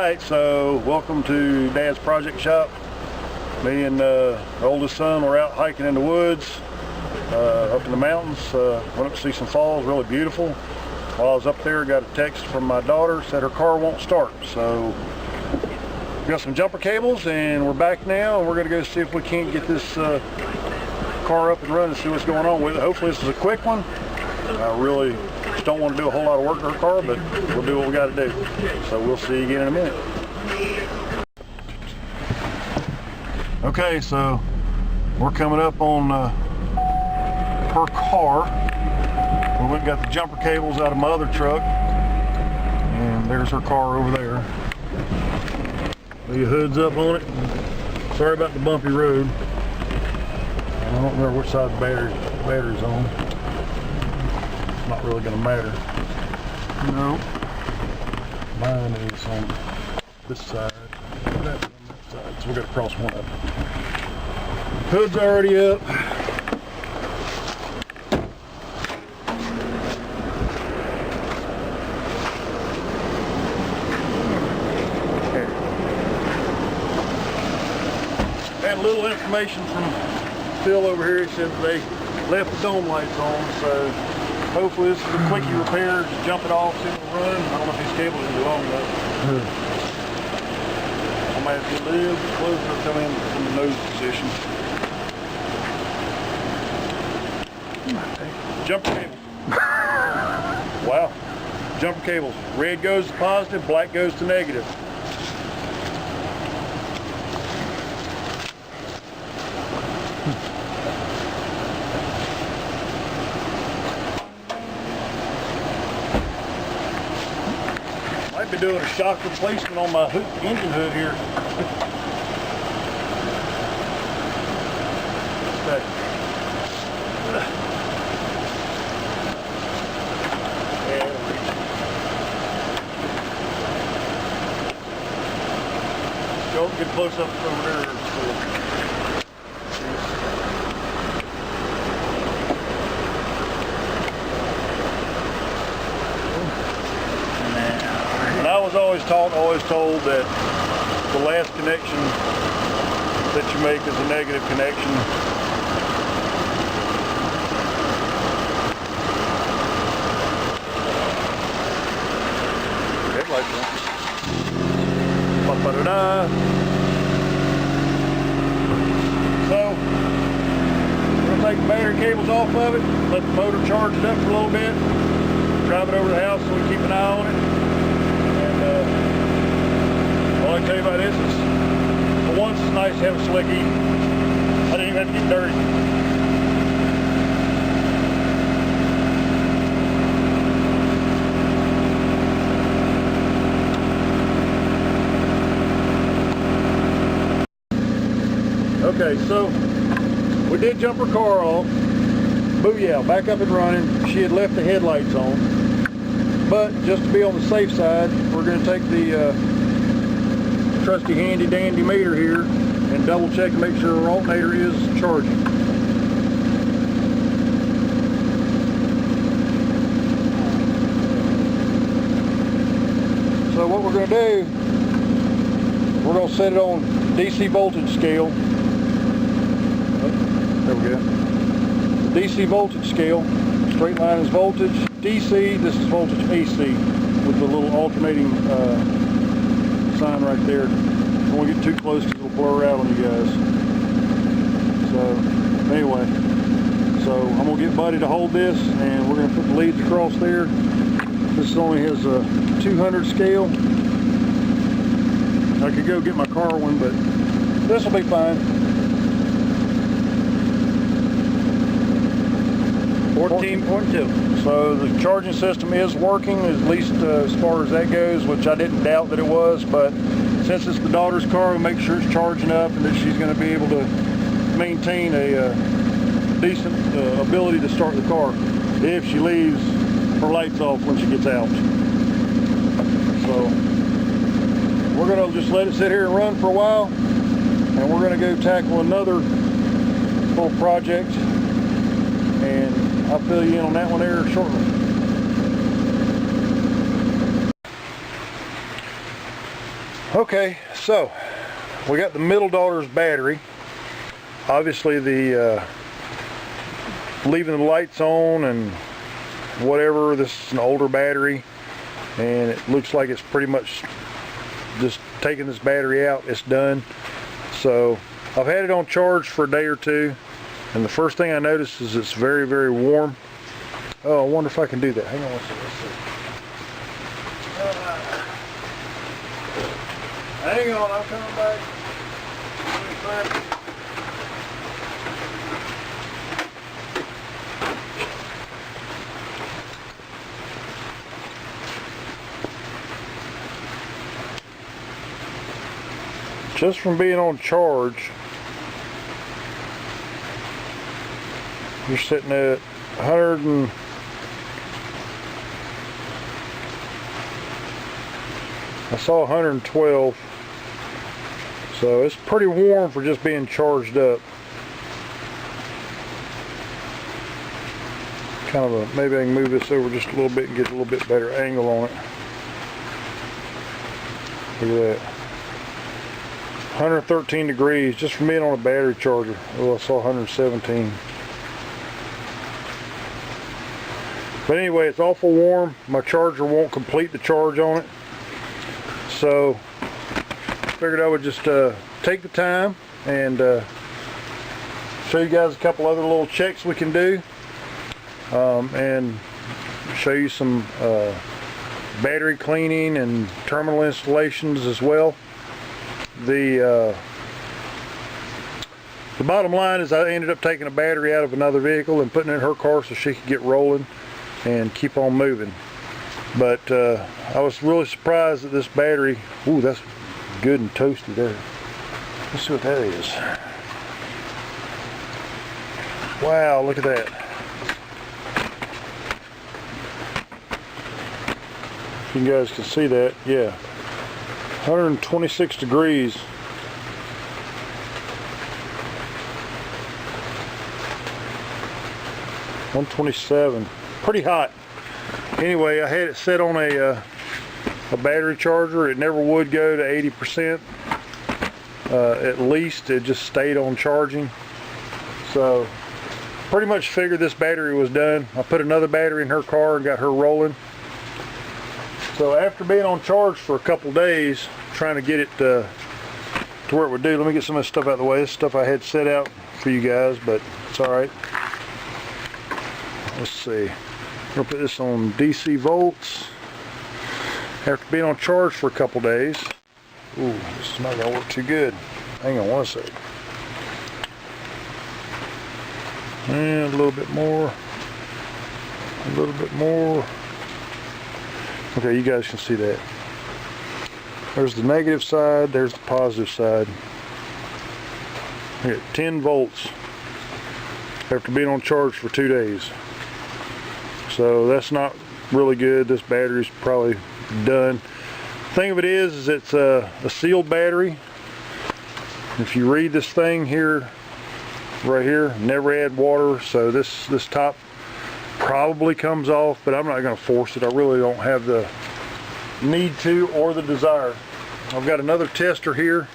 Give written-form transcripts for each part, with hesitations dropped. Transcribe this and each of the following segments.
Alright, so welcome to Dad's Project Shop. Me and the oldest son were out hiking in the woods, up in the mountains. Went up to see some falls, really beautiful. While I was up there, got a text from my daughter, said her car won't start. So we got some jumper cables and we're back now, and we're going to go see if we can't get this car up and running and see what's going on with it. Hopefully this is a quick one. I really just don't want to do a whole lot of work to her car, but we'll do what we got to do. So we'll see you again in a minute. Okay, so we're coming up on her car. We went and got the jumper cables out of my other truck, and there's her car over there. The hood's up on it. Sorry about the bumpy road. I don't remember which side the battery's on. Not really going to matter. No. Mine is on this side. That's on that side. So we got to cross one of them. Hood's already up. Had a little information from Phil over here. He said they left the dome lights on, so hopefully this is a quickie repair. Just jump it off, see if it'll run. I don't know if these cables will be long enough. I might have to get a little bit closer to come in from the nose position. Jumper cables. Wow. Jumper cables. Red goes to positive, black goes to negative. Might be doing a shock replacement on my engine hood here. Don't get close up over there. And I was always told that the last connection that you make is a negative connection. Headlights on. Ba-ba-da-da. So, we're going to take the battery cables off of it, let the motor charge it up for a little bit, drive it over to the house so we keep an eye on it. All I can tell you about this is, for once, it's nice to have a slicky. I didn't even have to get dirty. Okay, so we did jump her car off. Booyah, back up and running. She had left the headlights on. But just to be on the safe side, we're going to take the trusty handy dandy meter here and double check and make sure our alternator is charging. So what we're going to do, we're going to set it on DC voltage scale. There we go. The DC voltage scale, straight line is voltage. DC, this is voltage AC with the little alternating sign right there. Don't want to get too close because it'll blur out on you guys. So anyway, so I'm going to get Buddy to hold this, and we're going to put the leads across there. This only has a 200 scale. I could go get my car one, but this will be fine. 14.2. So the charging system is working, at least as far as that goes, which I didn't doubt that it was, but since it's the daughter's car, we'll make sure it's charging up and that she's going to be able to maintain a decent ability to start the car if she leaves her lights off when she gets out. So we're going to just let it sit here and run for a while, and we're going to go tackle another little project, and I'll fill you in on that one there shortly. Okay, so we got the middle daughter's battery. Obviously the leaving the lights on and whatever. This is an older battery, and it looks like it's pretty much just taking this battery out. It's done. So I've had it on charge for a day or two, and the first thing I noticed is it's very, very warm. Oh, I wonder if I can do that. Hang on, let's see. Hang on, I'm coming back. Just from being on charge, you're sitting at 100 and I saw 112, so it's pretty warm for just being charged up. Kind of a, maybe I can move this over just a little bit and get a little bit better angle on it. Look at that. 113 degrees just from being on a battery charger. Oh, I saw 117. But anyway, it's awful warm. My charger won't complete the charge on it. So figured I would just take the time and show you guys a couple other little checks we can do, and show you some battery cleaning and terminal installations as well. The bottom line is I ended up taking a battery out of another vehicle and putting it in her car so she could get rolling and keep on moving. But I was really surprised that this battery, ooh, that's good and toasty there. Let's see what that is. Wow, look at that. If you guys can see that, yeah. 126 degrees. $127. Pretty hot. Anyway, I had it set on a battery charger. It never would go to 80%. At least it just stayed on charging. So pretty much figured this battery was done. I put another battery in her car and got her rolling. So after being on charge for a couple days, trying to get it to where it would do. Let me get some of this stuff out of the way. This stuff I had set out for you guys, but it's alright. Let's see. I'm going to put this on DC volts. After being on charge for a couple days. Ooh, this is not going to work too good. Hang on one second. And a little bit more. A little bit more. Okay, you guys can see that. There's the negative side, there's the positive side. Here, 10 volts after being on charge for 2 days. So that's not really good. This battery's probably done. Thing of it is it's a sealed battery. If you read this thing here, right here, never add water, so this top probably comes off, but I'm not going to force it. I really don't have the need to or the desire. I've got another tester here.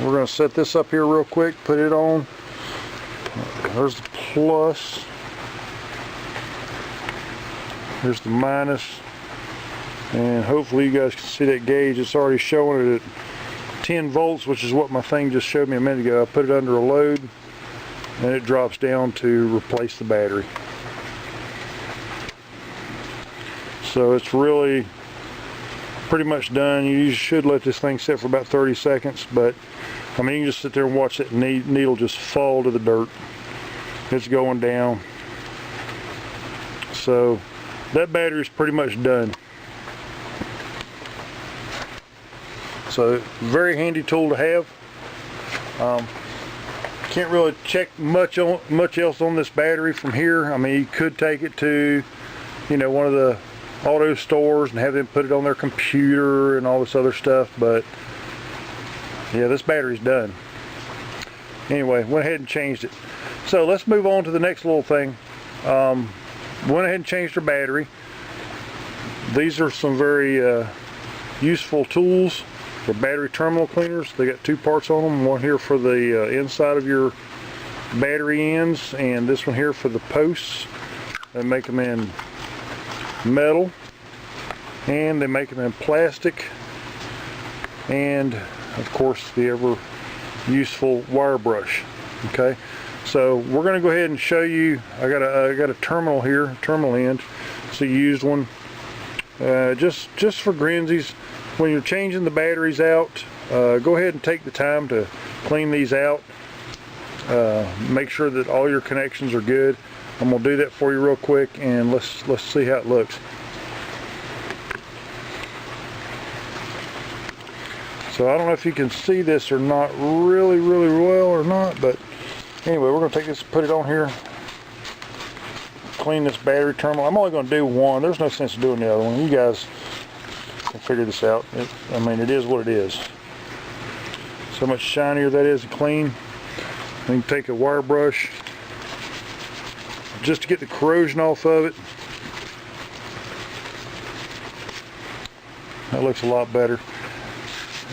We're going to set this up here real quick, put it on. There's the plus. Here's the minus. And hopefully you guys can see that gauge. It's already showing it at 10 volts, which is what my thing just showed me a minute ago. I put it under a load and it drops down to replace the battery. So it's really pretty much done. You should let this thing sit for about 30 seconds, but I mean, you can just sit there and watch that needle just fall to the dirt. It's going down. So that battery is pretty much done. So very handy tool to have. Can't really check much else on this battery from here. I mean, you could take it to, you know, one of the auto stores and have them put it on their computer and all this other stuff, but yeah, this battery's done. Anyway, went ahead and changed it. So let's move on to the next little thing. Went ahead and changed our battery. These are some very useful tools. for battery terminal cleaners. They got two parts on them. One here for the inside of your battery ends, and this one here for the posts. They make them in metal, and they make them in plastic, and of course the ever useful wire brush. Okay, so we're going to go ahead and show you. I got a terminal here, terminal end. It's a used one. Just for grinsies, when you're changing the batteries out, go ahead and take the time to clean these out. Make sure that all your connections are good. I'm gonna do that for you real quick, and let's see how it looks. So I don't know if you can see this or not really well or not, but anyway, we're gonna take this, put it on here, clean this battery terminal. I'm only gonna do one. There's no sense in doing the other one. You guys can figure this out. I mean, it is what it is. So much shinier that is and clean. Then you take a wire brush just to get the corrosion off of it. That looks a lot better.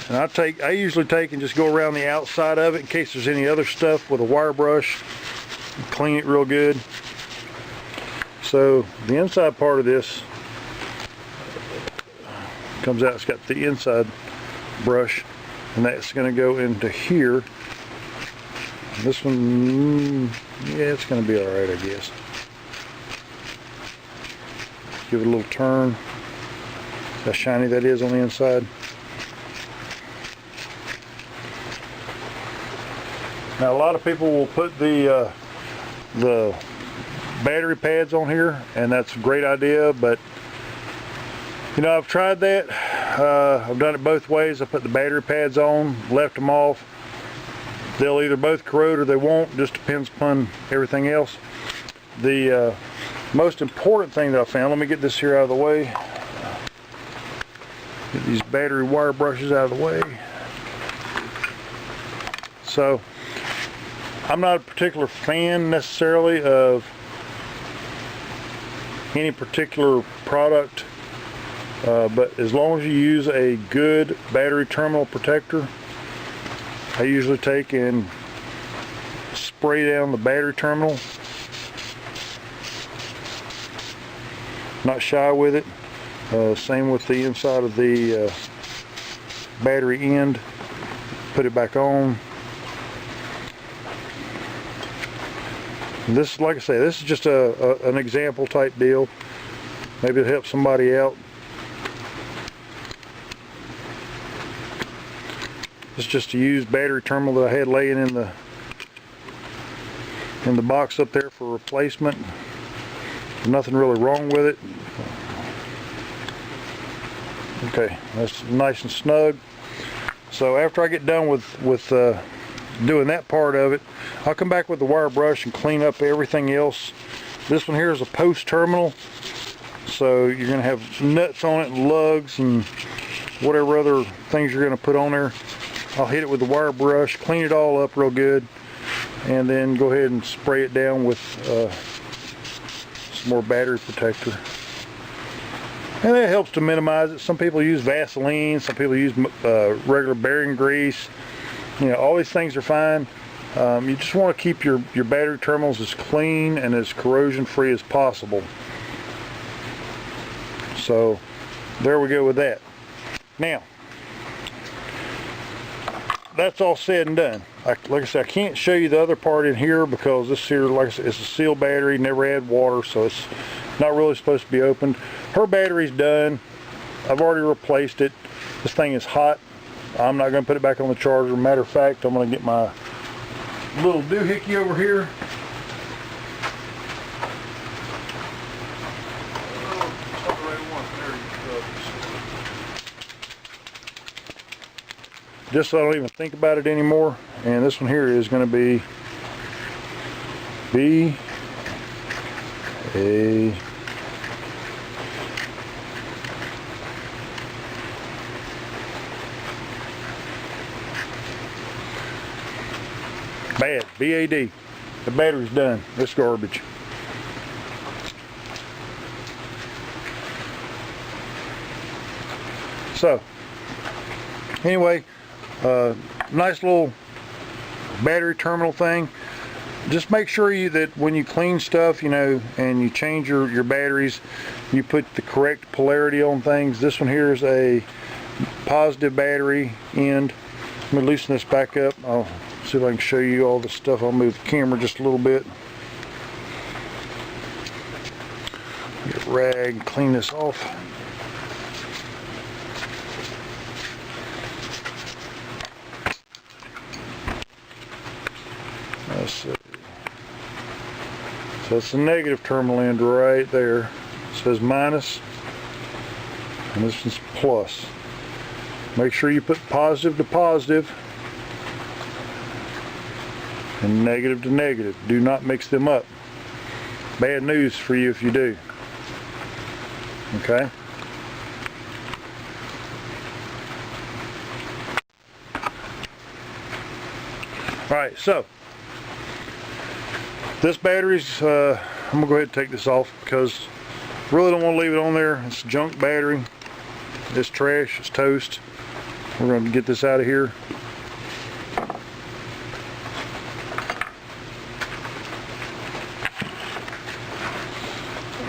And I usually take and just go around the outside of it in case there's any other stuff with a wire brush. Clean it real good. So the inside part of this comes out. It's got the inside brush, and that's going to go into here. This one, yeah, it's going to be all right, I guess. Give it a little turn. See how shiny that is on the inside. Now, a lot of people will put the battery pads on here, and that's a great idea, but you know, I've tried that. I've done it both ways. I put the battery pads on, left them off. They'll either both corrode or they won't. Just depends upon everything else. The most important thing that I found, let me get this here out of the way. Get these battery wire brushes out of the way. So, I'm not a particular fan necessarily of any particular product, but as long as you use a good battery terminal protector, I usually take and spray down the battery terminal. Not shy with it. Same with the inside of the battery end. Put it back on. And this, like I say, this is just an example type deal. Maybe it'll help somebody out. It's just a used battery terminal that I had laying in the box up there for replacement. Nothing really wrong with it. Okay, that's nice and snug. So after I get done with doing that part of it, I'll come back with the wire brush and clean up everything else. This one here is a post terminal, so you're going to have nuts on it and lugs and whatever other things you're going to put on there. I'll hit it with the wire brush, clean it all up real good, and then go ahead and spray it down with some more battery protector. And that helps to minimize it. Some people use Vaseline, some people use regular bearing grease. You know, all these things are fine. You just want to keep your battery terminals as clean and as corrosion free as possible. So there we go with that. Now, that's all said and done. Like I said, I can't show you the other part in here because this here, like I said, it's a sealed battery, never had water, so it's not really supposed to be opened. Her battery's done. I've already replaced it. This thing is hot. I'm not going to put it back on the charger. Matter of fact, I'm going to get my little doohickey over here. Just so I don't even think about it anymore. And this one here is going to be BAD. The battery's done. It's garbage. So, Anyway, nice little battery terminal thing. Just make sure that when you clean stuff, you know, and you change your batteries, you put the correct polarity on things. This one here is a positive battery end. Let me loosen this back up. I'll see if I can show you all the stuff. I'll move the camera just a little bit. Get a rag, clean this off. Let's see. So that's the negative terminal end right there. It says minus, and this is plus. Make sure you put positive to positive and negative to negative. Do not mix them up. Bad news for you if you do. Okay? Alright, so this battery's, I'm going to go ahead and take this off because I really don't want to leave it on there. It's a junk battery. It's trash. It's toast. We're going to get this out of here.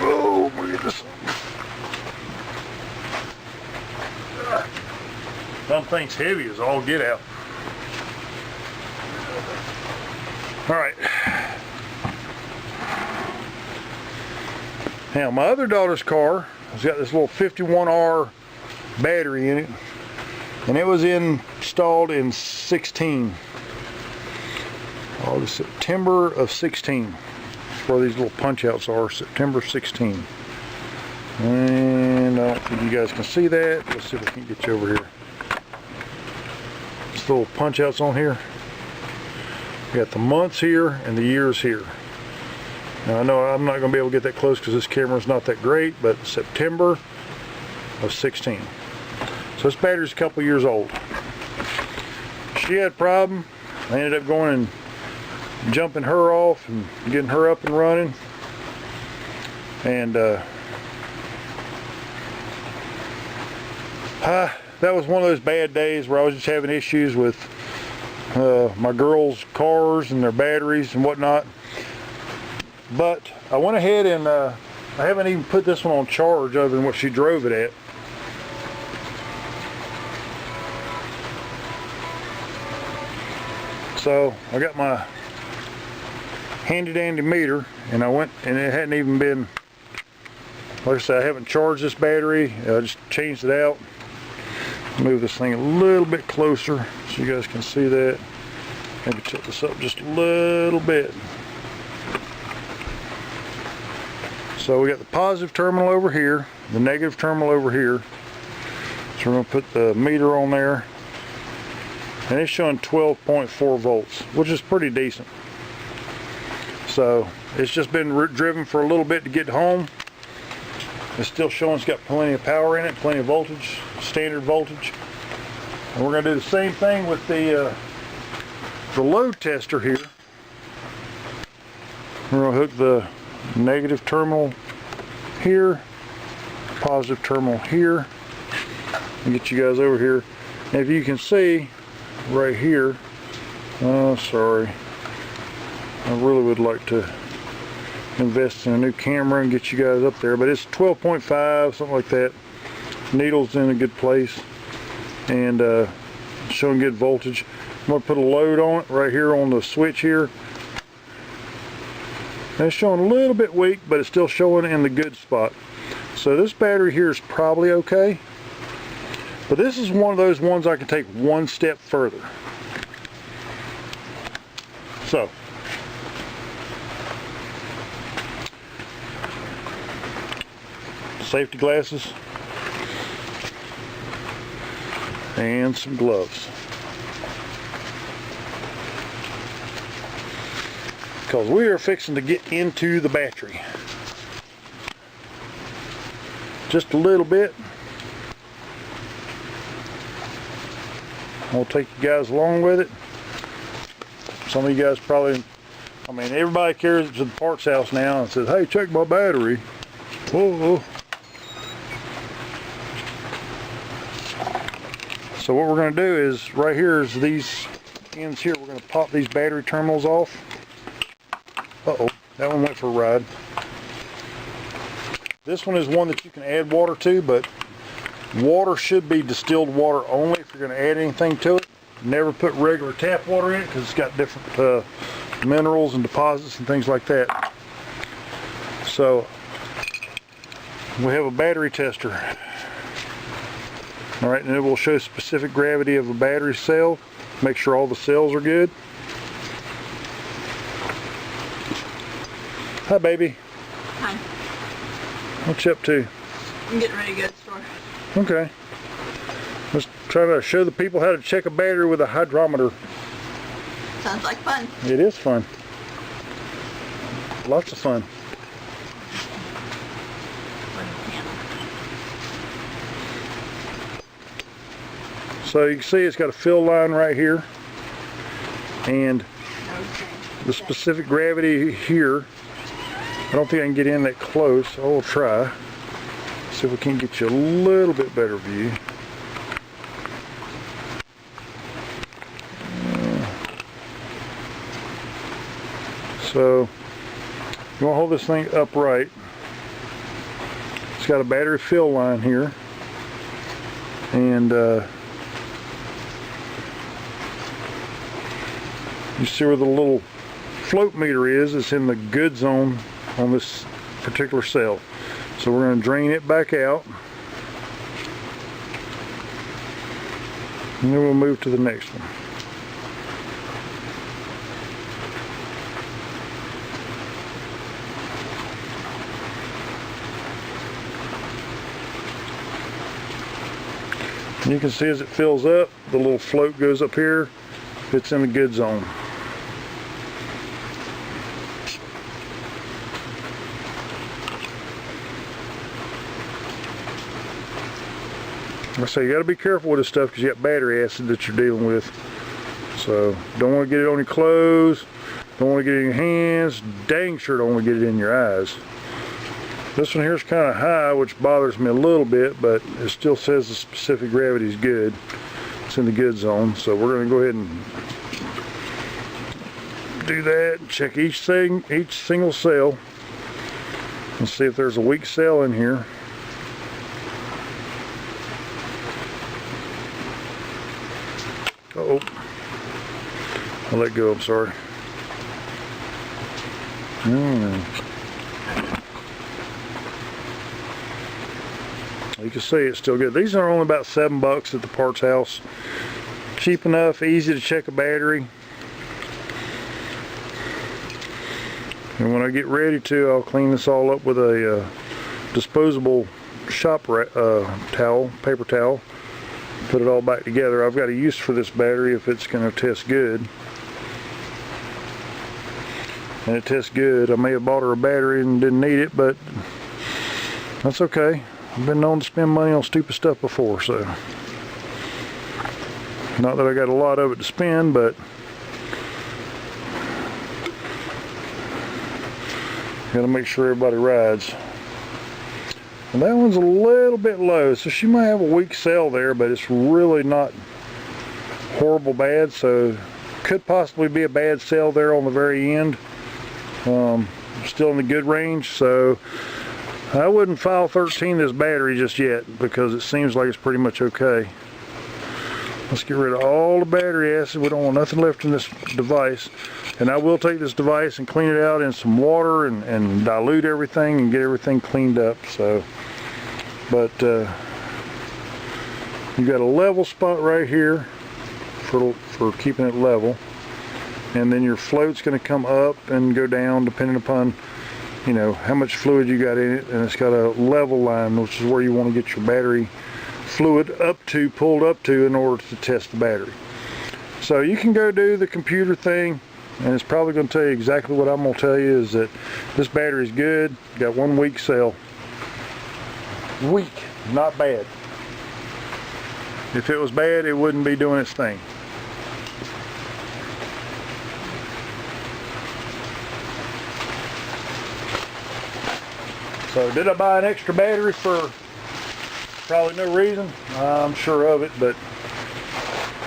Oh, look at this. Something's heavy as all get out. Alright. Now my other daughter's car has got this little 51R battery in it, and it was installed in 16. August, September of 16. That's where these little punch outs are, September 16. And I don't think you guys can see that. Let's see if I can get you over here. These little punch outs on here. We got the months here and the years here. Now I know I'm not going to be able to get that close because this camera's not that great, but September of 16. So this battery's a couple years old. She had a problem. I ended up going and jumping her off and getting her up and running. And that was one of those bad days where I was just having issues with my girls' cars and their batteries and whatnot. But I went ahead and I haven't even put this one on charge other than what she drove it at. So I got my handy dandy meter, and I went, and it hadn't even been, like I said, I haven't charged this battery. I just changed it out. Move this thing a little bit closer so you guys can see that. Maybe tilt this up just a little bit. So we got the positive terminal over here, the negative terminal over here. So we're going to put the meter on there. And it's showing 12.4 volts, which is pretty decent. So it's just been driven for a little bit to get home. It's still showing it's got plenty of power in it, plenty of voltage, standard voltage. And we're going to do the same thing with the load tester here. We're going to hook the negative terminal here, positive terminal here, and get you guys over here. And if you can see right here, oh sorry, I really would like to invest in a new camera and get you guys up there, but it's 12.5, something like that. Needle's in a good place and showing good voltage. I'm going to put a load on it right here on the switch here. And it's showing a little bit weak, but it's still showing in the good spot. So this battery here is probably okay. But this is one of those ones I can take one step further. So, safety glasses and some gloves. Because we are fixing to get into the battery. Just a little bit. I'll take you guys along with it. Some of you guys probably, I mean, everybody carries it to the parts house now and says, hey, check my battery. Whoa. So what we're going to do is, right here is these ends here, we're going to pop these battery terminals off. Uh-oh, that one went for a ride. This one is one that you can add water to, but water should be distilled water only if you're going to add anything to it. Never put regular tap water in it because it's got different minerals and deposits and things like that. So we have a battery tester. Alright, and it will show specific gravity of a battery cell. Make sure all the cells are good. Hi, baby. Hi. What you up to? I'm getting ready to go to the store. Okay. Let's try to show the people how to check a battery with a hydrometer. Sounds like fun. It is fun. Lots of fun. So you can see it's got a fill line right here, and the specific gravity here. I don't think I can get in that close. I'll try. See if we can get you a little bit better view. So you want to hold this thing upright. It's got a battery fill line here, and you see where the little float meter is. It's in the good zone on this particular cell. So we're going to drain it back out, and then we'll move to the next one. And you can see as it fills up, the little float goes up here. It's in the good zone. So you got to be careful with this stuff because you got battery acid that you're dealing with. So don't want to get it on your clothes, don't want to get it in your hands, dang sure don't want to get it in your eyes. This one here is kind of high, which bothers me a little bit, but it still says the specific gravity is good. It's in the good zone, so we're going to go ahead and do that. Check each single cell, and see if there's a weak cell in here. Uh-oh, I let go, I'm sorry. You can see it's still good. These are only about $7 at the parts house. Cheap enough, easy to check a battery. And when I get ready to, I'll clean this all up with a disposable shop towel, paper towel. Put it all back together. I've got a use for this battery if it's going to test good. And it tests good. I may have bought her a battery and didn't need it, but that's okay. I've been known to spend money on stupid stuff before, so. Not that I got a lot of it to spend, but got to make sure everybody rides. And that one's a little bit low, so she might have a weak cell there, but it's really not horrible bad, so could possibly be a bad cell there on the very end. Still in the good range, so I wouldn't file 13 this battery just yet because it seems like it's pretty much okay. Let's get rid of all the battery acid. We don't want nothing left in this device. And I will take this device and clean it out in some water and dilute everything and get everything cleaned up. So, but you got a level spot right here for keeping it level, and then your float's going to come up and go down depending upon, you know, how much fluid you got in it. And it's got a level line, which is where you want to get your battery fluid pulled up to in order to test the battery. So you can go do the computer thing, and it's probably going to tell you exactly what I'm going to tell you, is that this battery is good. Got one weak cell. Weak, not bad. If it was bad, it wouldn't be doing its thing. So did I buy an extra battery for probably no reason? I'm sure of it, but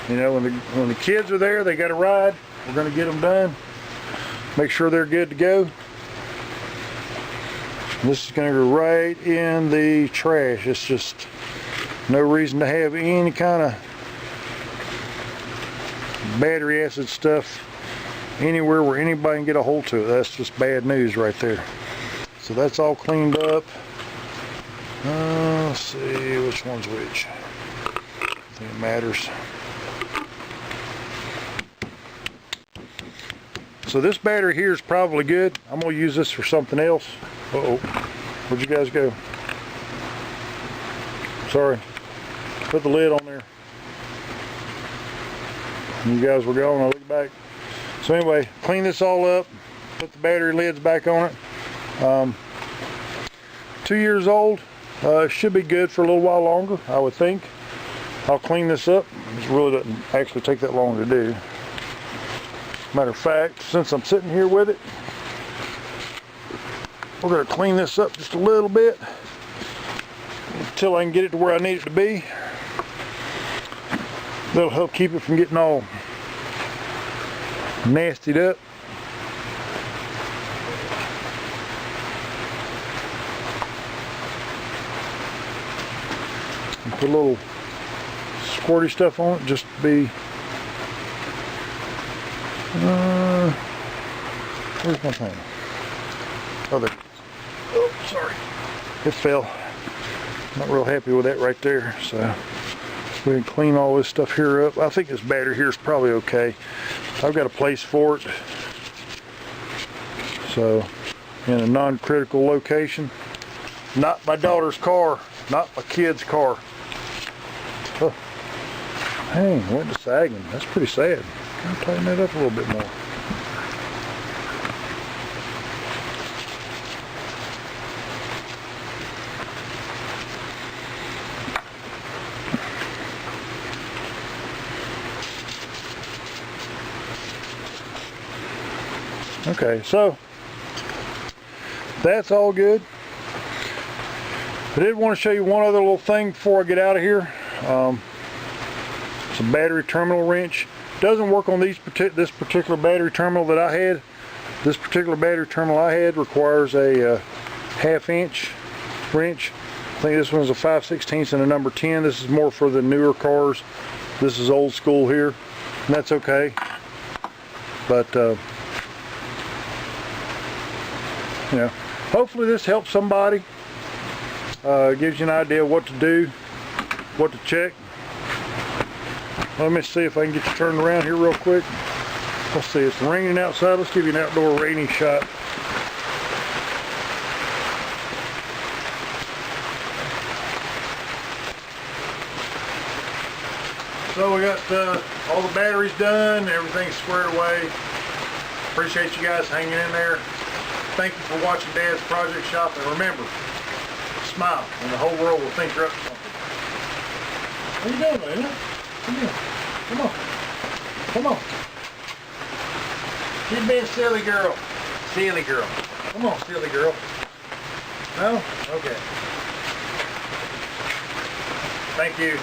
You know, when the kids are there, they got a ride. We're going to get them done. Make sure they're good to go. This is going to go right in the trash. It's just no reason to have any kind of battery acid stuff anywhere where anybody can get a hold to it. That's just bad news right there. So that's all cleaned up. Let's see which one's which. I think it matters. So this battery here is probably good. I'm going to use this for something else. Uh-oh. Where'd you guys go? Sorry. Put the lid on there. You guys were gone. I looked back. So anyway, clean this all up. Put the battery lids back on it. 2 years old. Should be good for a little while longer, I would think. I'll clean this up. It really doesn't actually take that long to do. Matter of fact, since I'm sitting here with it, we're going to clean this up just a little bit until I can get it to where I need it to be. That'll help keep it from getting all nastied up. And put a little squirty stuff on it just to be where's my thing? Oh, there. Oh, sorry. It fell. Not real happy with that right there. So we can clean all this stuff here up. I think this battery here is probably okay. I've got a place for it. So in a non-critical location. Not my daughter's car. Not my kid's car. Oh. Dang, went to sagging. That's pretty sad. I'll tighten that up a little bit more. Okay, so that's all good. I did want to show you one other little thing before I get out of here. It's a battery terminal wrench. Doesn't work on this particular battery terminal that I had. This particular battery terminal I had requires a 1/2 inch wrench. I think this one's a 5/16 and a number 10. This is more for the newer cars. This is old school here, and that's okay. But you know, hopefully this helps somebody. Gives you an idea what to do, what to check. Let me see if I can get you turned around here real quick. Let's see, it's raining outside. Let's give you an outdoor rainy shot. So we got all the batteries done, everything's squared away. Appreciate you guys hanging in there. Thank you for watching Dad's Project Shop, and remember, smile and the whole world will think you're up to something. What are you doing, Lena? Come here. Come on. Come on. You're being silly girl. Silly girl. Come on, silly girl. No? Okay. Thank you.